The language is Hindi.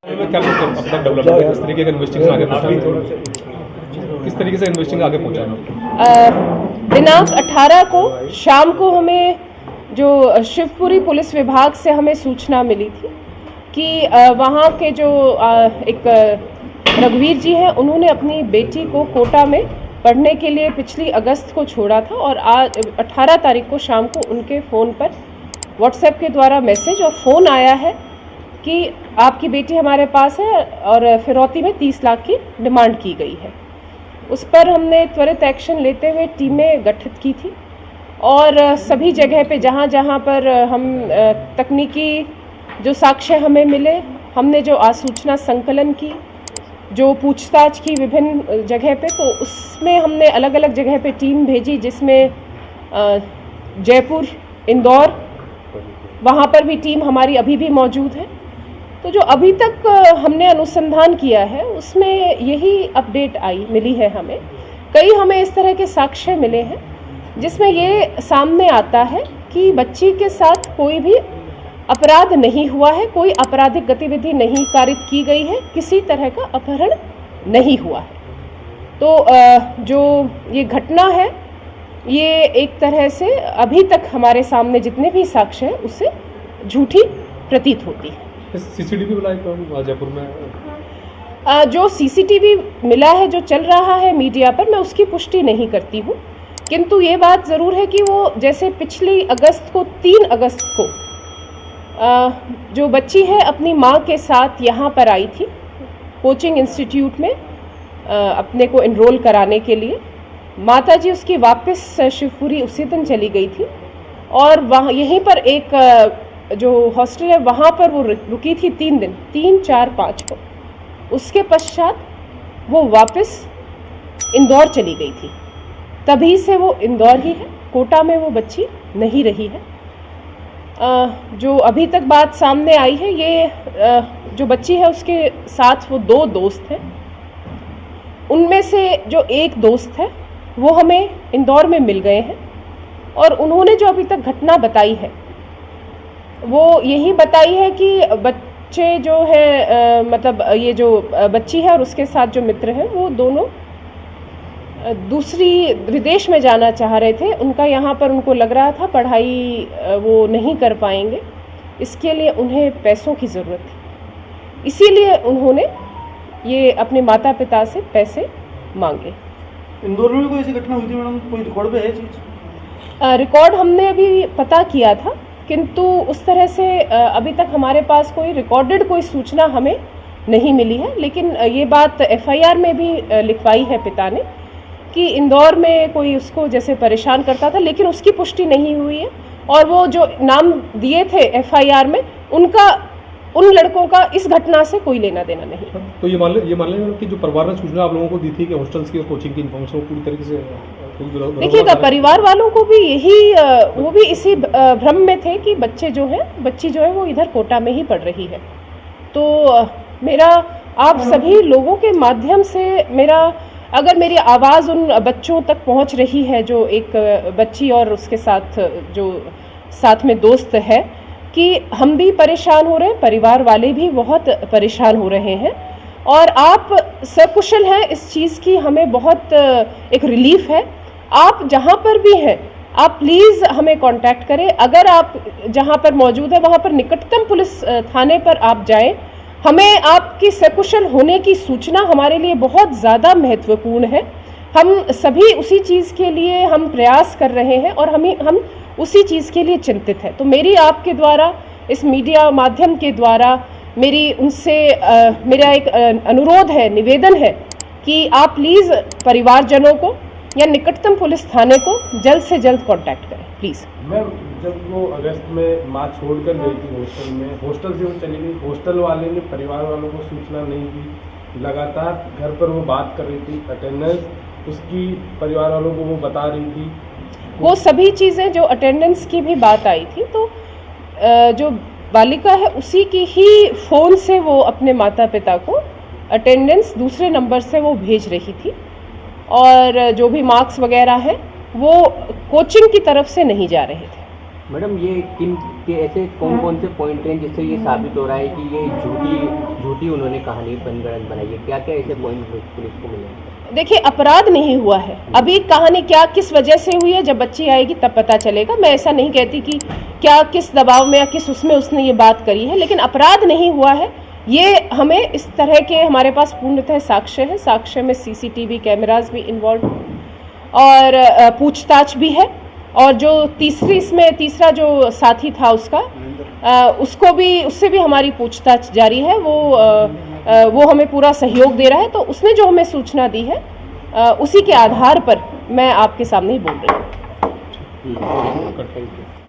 क्या अब तक डेवलपमेंट किस तरीके का इन्वेस्टिगेशन आगे पहुंचा, किस तरीके से इन्वेस्टिगेशन आगे पहुंचा? दिनांक 18 को शाम को हमें जो शिवपुरी पुलिस विभाग से हमें सूचना मिली थी कि वहाँ के जो एक रघुवीर जी हैं, उन्होंने अपनी बेटी को कोटा में पढ़ने के लिए पिछली अगस्त को छोड़ा था और आज 18 तारीख को शाम को उनके फ़ोन पर व्हाट्सएप के द्वारा मैसेज और फ़ोन आया है कि आपकी बेटी हमारे पास है और फिरौती में 30 लाख की डिमांड की गई है। उस पर हमने त्वरित एक्शन लेते हुए टीमें गठित की थी और सभी जगह पे जहाँ जहाँ पर हम तकनीकी जो साक्ष्य हमें मिले, हमने जो आसूचना संकलन की, जो पूछताछ की विभिन्न जगह पे, तो उसमें हमने अलग अलग जगह पे टीम भेजी, जिसमें जयपुर, इंदौर, वहाँ पर भी टीम हमारी अभी भी मौजूद है। तो जो अभी तक हमने अनुसंधान किया है उसमें यही अपडेट मिली है हमें। कई हमें इस तरह के साक्ष्य मिले हैं जिसमें ये सामने आता है कि बच्ची के साथ कोई भी अपराध नहीं हुआ है, कोई आपराधिक गतिविधि नहीं कारित की गई है, किसी तरह का अपहरण नहीं हुआ है। तो जो ये घटना है ये एक तरह से अभी तक हमारे सामने जितने भी साक्ष्य हैं उससे झूठी प्रतीत होती है। सीसीटीवी मिला जयपुर में, जो सीसीटीवी मिला है, जो चल रहा है मीडिया पर, मैं उसकी पुष्टि नहीं करती हूँ, किंतु ये बात ज़रूर है कि वो जैसे पिछली अगस्त को 3 अगस्त को जो बच्ची है अपनी माँ के साथ यहाँ पर आई थी कोचिंग इंस्टीट्यूट में अपने को एनरोल कराने के लिए। माताजी उसकी वापस शिवपुरी उसी दिन चली गई थी और वहाँ यहीं पर एक जो हॉस्टल है वहाँ पर वो रुकी थी 3 दिन, 3, 4, 5 को। उसके पश्चात वो वापस इंदौर चली गई थी, तभी से वो इंदौर ही है, कोटा में वो बच्ची नहीं रही है। जो अभी तक बात सामने आई है, ये जो बच्ची है उसके साथ वो 2 दोस्त हैं। उनमें से जो एक दोस्त है वो हमें इंदौर में मिल गए हैं और उन्होंने जो अभी तक घटना बताई है वो यही बताई है कि बच्चे जो है मतलब ये जो बच्ची है और उसके साथ जो मित्र हैं वो दोनों दूसरी विदेश में जाना चाह रहे थे। उनका यहाँ पर उनको लग रहा था पढ़ाई वो नहीं कर पाएंगे, इसके लिए उन्हें पैसों की ज़रूरत थी, इसीलिए उन्होंने ये अपने माता पिता से पैसे मांगे। इंदौर में कोई ऐसी घटना हुई थी मैडम? कोई रिकॉर्ड पे है चीज़? रिकॉर्ड हमने अभी पता किया था, किंतु उस तरह से अभी तक हमारे पास कोई रिकॉर्डेड कोई सूचना हमें नहीं मिली है। लेकिन ये बात FIR में भी लिखवाई है पिता ने कि इंदौर में कोई उसको जैसे परेशान करता था, लेकिन उसकी पुष्टि नहीं हुई है और वो जो नाम दिए थे FIR में उन लड़कों का इस घटना से कोई लेना देना नहीं। तो ये मान लें कि जो परिवार ने सूचना आप लोगों को दी थी कि हॉस्टल्स की और कोचिंग की इन्फॉर्मेशन पूरी तरीके से देखिएगा, परिवार वालों को भी यही वो भी इसी भ्रम में थे कि बच्ची जो है वो इधर कोटा में ही पढ़ रही है। तो मेरा आप सभी लोगों के माध्यम से अगर मेरी आवाज़ उन बच्चों तक पहुंच रही है, जो एक बच्ची और उसके साथ जो साथ में दोस्त है, कि हम भी परेशान हो रहे हैं, परिवार वाले भी बहुत परेशान हो रहे हैं और आप सकुशल हैं, इस चीज़ की हमें बहुत एक रिलीफ है। आप जहाँ पर भी हैं आप प्लीज़ हमें कांटेक्ट करें। अगर आप जहाँ पर मौजूद है वहाँ पर निकटतम पुलिस थाने पर आप जाएं। हमें आपकी सकुशल होने की सूचना हमारे लिए बहुत ज़्यादा महत्वपूर्ण है। हम सभी उसी चीज़ के लिए हम प्रयास कर रहे हैं और हम उसी चीज़ के लिए चिंतित हैं। तो मेरी आपके द्वारा, इस मीडिया माध्यम के द्वारा मेरी उनसे मेरा एक अनुरोध है, निवेदन है कि आप प्लीज़ परिवारजनों को या निकटतम पुलिस थाने को जल्द से जल्द कांटेक्ट करें प्लीज़। मैम, जब वो अगस्त में माँ छोड़कर गई थी हॉस्टल में, हॉस्टल से वो चली गई, हॉस्टल वाले ने परिवार वालों को सूचना नहीं दी, लगातार घर पर वो बात कर रही थी, अटेंडेंस उसकी परिवार वालों को वो बता रही थी, वो सभी चीज़ें जो अटेंडेंस की भी बात आई थी, तो जो बालिका है उसी की ही फ़ोन से वो अपने माता पिता को अटेंडेंस दूसरे नंबर से वो भेज रही थी और जो भी मार्क्स वगैरह हैं वो कोचिंग की तरफ से नहीं जा रहे थे। मैडम ये किन के ऐसे कौन कौन से पॉइंट हैं जिससे ये साबित हो रहा है कि ये झूठी उन्होंने कहानी बनगढ़ंत बनाई है? क्या क्या ऐसे पॉइंट पुलिस को मिले? देखिए, अपराध नहीं हुआ है अभी। कहानी क्या किस वजह से हुई है, जब बच्ची आएगी तब पता चलेगा। मैं ऐसा नहीं कहती कि क्या किस दबाव में या किस उसमें उसने ये बात करी है, लेकिन अपराध नहीं हुआ है। ये हमें इस तरह के हमारे पास पूर्णतः साक्ष्य है। साक्ष्य में सीसीटीवी कैमरास भी इन्वॉल्व और पूछताछ भी है। और जो तीसरा जो साथी था उसका उससे भी हमारी पूछताछ जारी है। वो हमें पूरा सहयोग दे रहा है। तो उसने जो हमें सूचना दी है उसी के आधार पर मैं आपके सामने ही बोल रही हूँ।